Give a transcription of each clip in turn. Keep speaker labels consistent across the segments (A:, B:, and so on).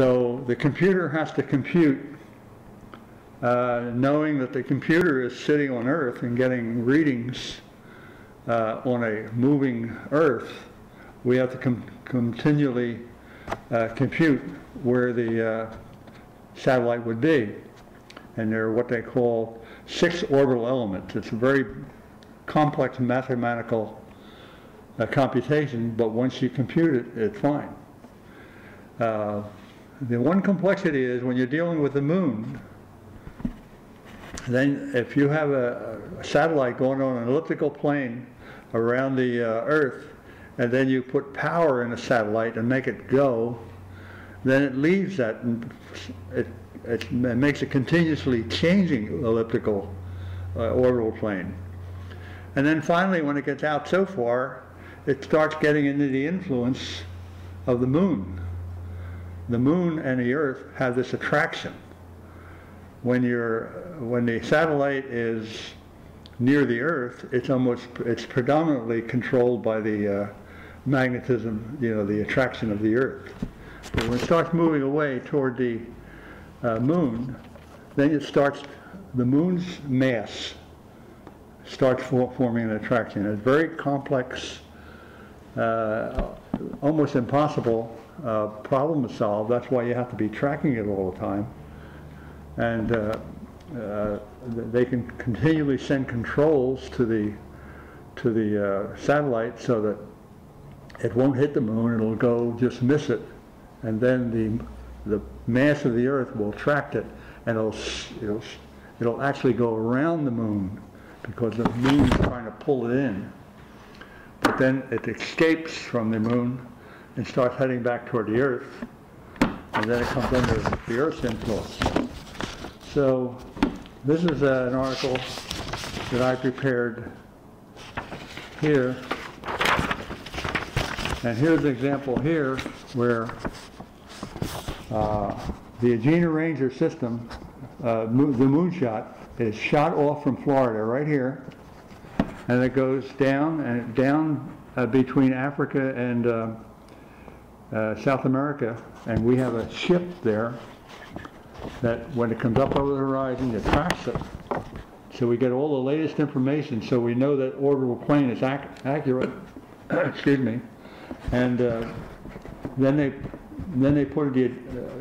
A: So the computer has to compute, knowing that the computer is sitting on Earth and getting readings on a moving Earth. We have to continually compute where the satellite would be. And they're what they call 6 orbital elements. It's a very complex mathematical computation, but once you compute it, it's fine. The one complexity is when you're dealing with the moon, then if you have a satellite going on an elliptical plane around the Earth, and then you put power in the satellite and make it go, then it leaves that, and it makes a continuously changing elliptical orbital plane. And then finally, when it gets out so far, it starts getting into the influence of the moon. The moon and the Earth have this attraction. When the satellite is near the Earth, it's predominantly controlled by the magnetism, the attraction of the Earth. But when it starts moving away toward the moon, then the moon's mass starts forming an attraction. It's very complex, almost impossible problem to solve. That's why you have to be tracking it all the time. And they can continually send controls to the satellite so that it won't hit the moon. It'll go just miss it, and then the mass of the Earth will attract it, and it'll actually go around the moon because the moon is trying to pull it in. But then it escapes from the moon and starts heading back toward the Earth, and then it comes under the Earth's influence. So this is an article that I prepared here, and here's an example here where the Agena Ranger system, the moonshot, is shot off from Florida right here, and it goes down between Africa and South America, and we have a ship there that when it comes up over the horizon, it tracks it. So we get all the latest information, so we know that orbital plane is accurate. Excuse me. And then they put the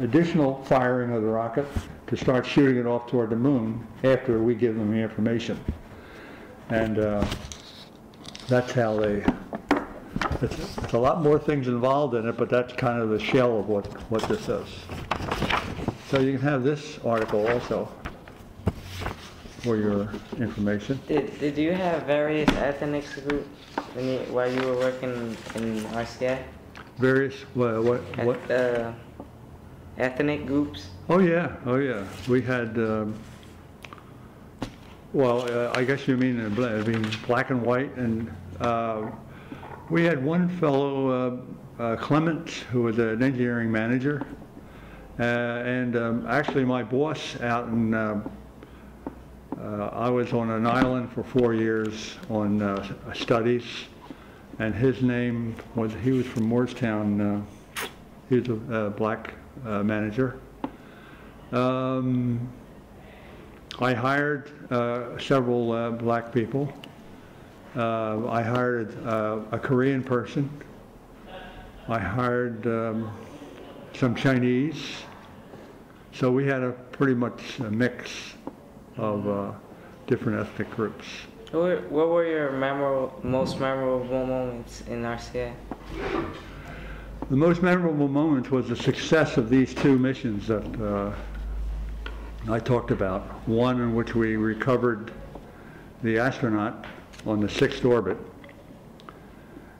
A: additional firing of the rocket to start shooting it off toward the moon after we give them the information. And that's how they. It's a lot more things involved in it, but that's kind of the shell of what this is. So you can have this article also for your information.
B: Did you have various ethnic groups while you were working in RCA?
A: Various what?
B: Ethnic groups?
A: Oh yeah. We had. I guess you mean black and white, and we had one fellow, Clement, who was an engineering manager, and actually my boss out in. I was on an island for 4 years on studies, and his name was, he was from Moorestown, he was a black manager. I hired several black people. I hired a Korean person. I hired some Chinese. So we had a pretty much a mix of different ethnic groups.
B: What were your most memorable moments in RCA?
A: The most memorable moment was the success of these 2 missions that I talked about. One in which we recovered the astronaut on the 6th orbit,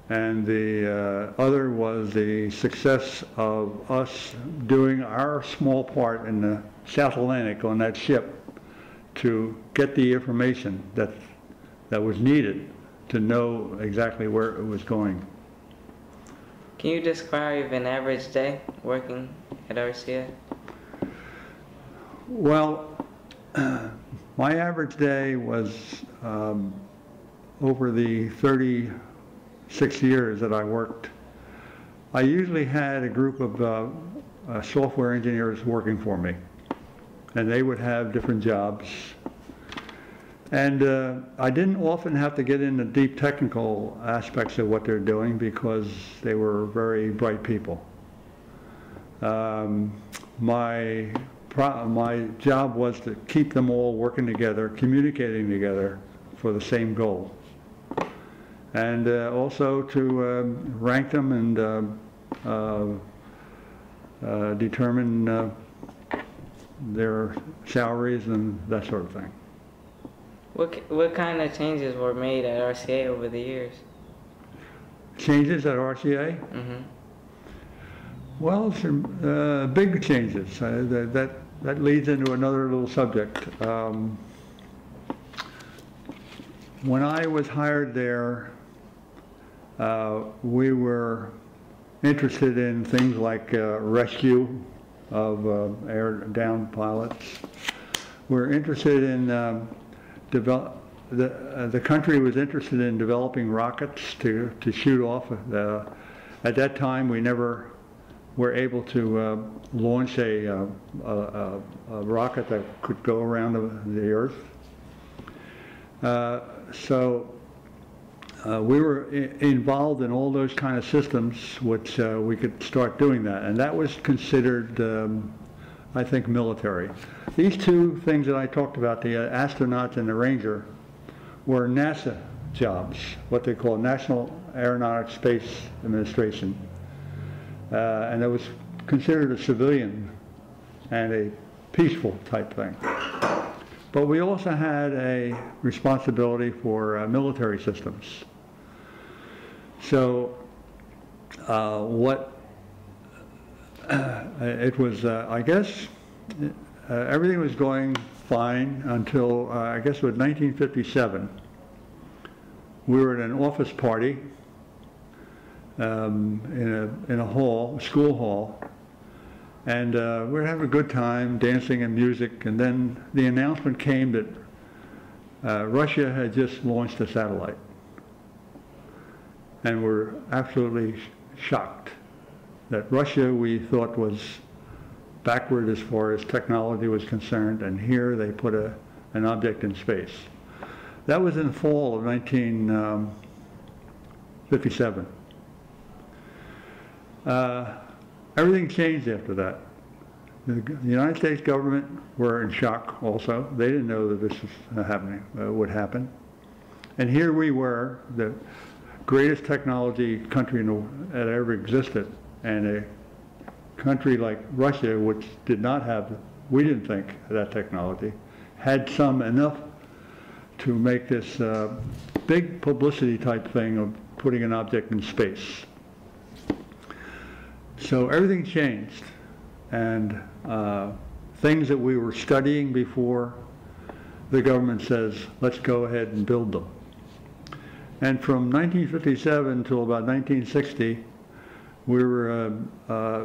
A: and the other was the success of us doing our small part in the South Atlantic on that ship to get the information that was needed to know exactly where it was going.
B: Can you describe an average day working at RCA?
A: Well, my average day was over the 36 years that I worked. I usually had a group of software engineers working for me, and they would have different jobs. And I didn't often have to get into deep technical aspects of what they're doing because they were very bright people. My job was to keep them all working together, communicating together for the same goal. And also to rank them and determine their salaries and that sort of thing.
B: What kind of changes were made at RCA over the years?
A: Changes at RCA?
B: Mm-hmm.
A: Well, some big changes. That leads into another little subject. When I was hired there, we were interested in things like rescue of air-down pilots. We're interested in the country was interested in developing rockets to shoot off. At that time, we never were able to launch a rocket that could go around the Earth. So we were involved in all those kind of systems, which we could start doing that, and that was considered, I think, military. These two things that I talked about, the astronaut and the ranger, were NASA jobs, what they call National Aeronautics Space Administration, and it was considered a civilian and a peaceful type thing. But we also had a responsibility for military systems. So it was, I guess, everything was going fine until, I guess it was 1957. We were at an office party in a hall, a school hall, and we were having a good time, dancing and music, and then the announcement came that Russia had just launched a satellite. And we're absolutely shocked that Russia, we thought, was backward as far as technology was concerned, and here they put an object in space. That was in the fall of 1957. Everything changed after that. The United States government were in shock also. They didn't know that this was happening, would happen. And here we were, the greatest technology country that ever existed, and a country like Russia, which did not have, we didn't think, that technology, had some enough to make this big publicity type thing of putting an object in space. So everything changed, and things that we were studying before, the government says, let's go ahead and build them. And from 1957 until about 1960, we were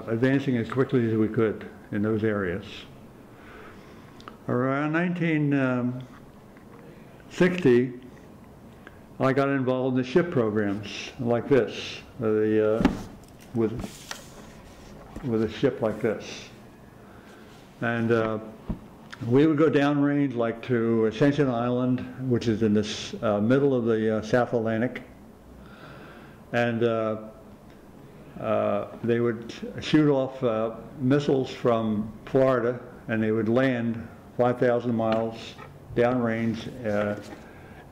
A: advancing as quickly as we could in those areas. Around 1960, I got involved in the ship programs like this, with a ship like this. And we would go downrange, like to Ascension Island, which is in this middle of the South Atlantic. And they would shoot off missiles from Florida, and they would land 5,000 miles downrange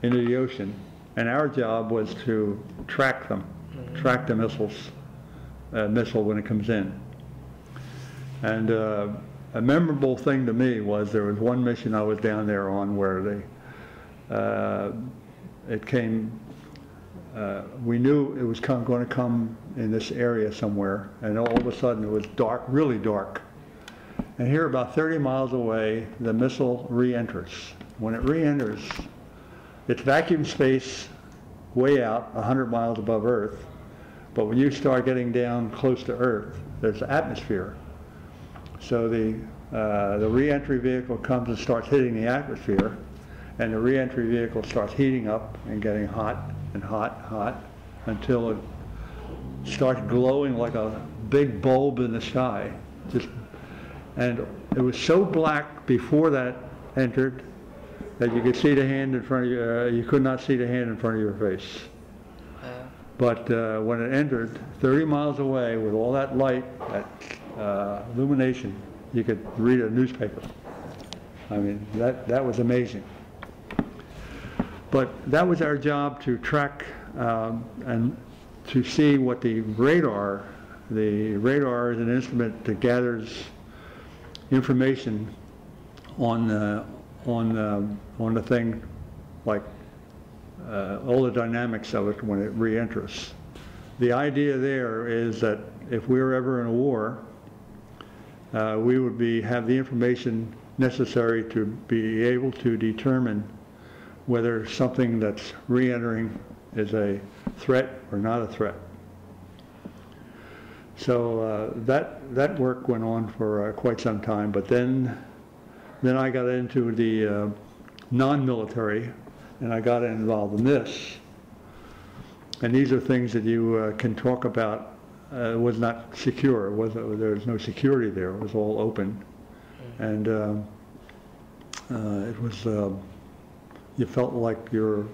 A: into the ocean. And our job was to track them, track the missile when it comes in. And a memorable thing to me was there was one mission I was down there on where we knew it was going to come in this area somewhere, and all of a sudden it was dark, really dark. And here about 30 miles away, the missile re-enters. When it re-enters, it's vacuum space way out, 100 miles above Earth, but when you start getting down close to Earth, there's atmosphere. So the re-entry vehicle comes and starts hitting the atmosphere, and the re-entry vehicle starts heating up and getting hot and hot, hot, until it starts glowing like a big bulb in the sky. just, and it was so black before that entered that you could see the hand in front of you. You could not see the hand in front of your face. But when it entered, 30 miles away, with all that light, that illumination, you could read a newspaper. I mean, that was amazing. But that was our job, to track and to see what the radar is an instrument that gathers information on the thing, like all the dynamics of it when it re-enters. The idea there is that if we were ever in a war, we would have the information necessary to be able to determine whether something that's re-entering is a threat or not a threat. So that work went on for quite some time, but then I got into the non-military, and I got involved in this. And these are things that you can talk about. It was not secure. There was no security there. It was all open, and it was. You felt like you're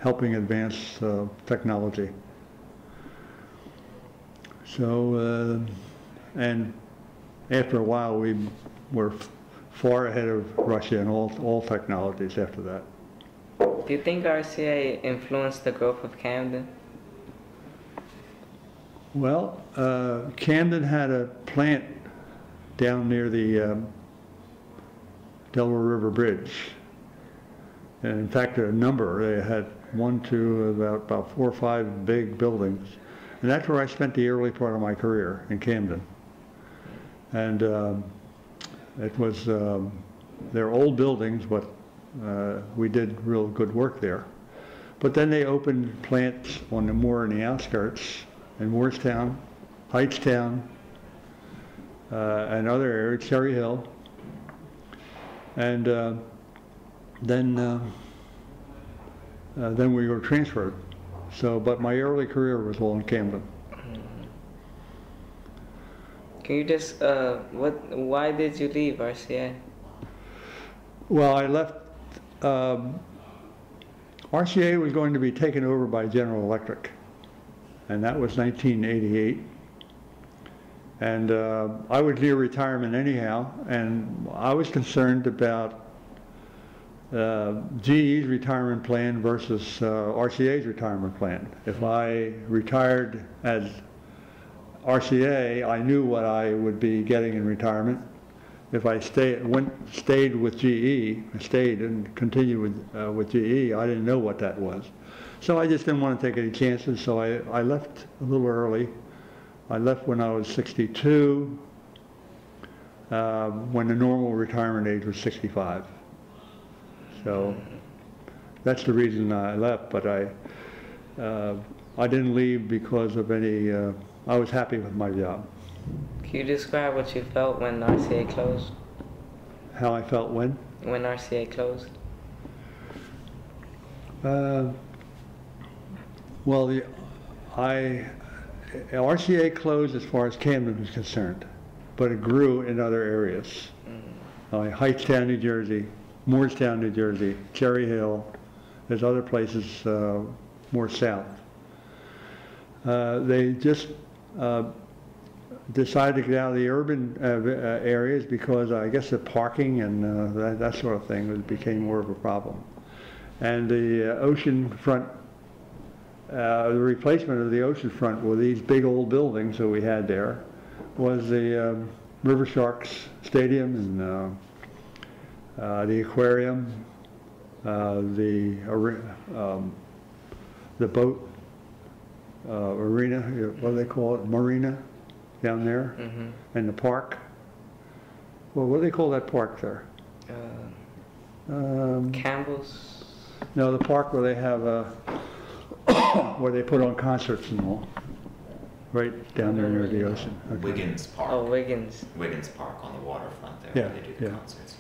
A: helping advance technology. So, and after a while, we were far ahead of Russia in all technologies after that.
B: Do you think RCA influenced the growth of Camden?
A: Well, Camden had a plant down near the Delaware River Bridge. And in fact, a number. They had about 4 or 5 big buildings. And that's where I spent the early part of my career, in Camden. And it was, they're old buildings, but we did real good work there. But then they opened plants more in the outskirts, in Moorestown, Heightstown, and other areas, Cherry Hill. And then we were transferred. So, but my early career was all in Camden.
B: Can you just, why did you leave RCA?
A: Well, I left, RCA was going to be taken over by General Electric, and that was 1988. And I was near retirement anyhow, and I was concerned about GE's retirement plan versus RCA's retirement plan. If I retired as RCA, I knew what I would be getting in retirement. If I stayed with GE, stayed and continued with GE, I didn't know what that was. So I just didn't want to take any chances, so I left a little early. I left when I was 62, when the normal retirement age was 65. So that's the reason I left, but I didn't leave because of any, I was happy with my job.
B: Can you describe what you felt when RCA closed?
A: How I felt when?
B: When RCA closed?
A: Well, RCA closed as far as Camden was concerned, but it grew in other areas. Heightstown, New Jersey, Moorestown, New Jersey, Cherry Hill. There's other places more south. They just decided to get out of the urban areas because I guess the parking and that sort of thing became more of a problem. And the ocean front, the replacement of the ocean front with these big old buildings that we had there was the River Sharks Stadium and the aquarium, the boat arena, what do they call it, marina down there, and the park. Well, what do they call that park there?
B: Campbell's?
A: No, the park where they have where they put on concerts and all. Right down there near the ocean. Okay.
C: Wiggins Park.
B: Oh, Wiggins.
C: Wiggins Park on the waterfront there,
A: Yeah,
C: where they do the
A: yeah.
C: concerts.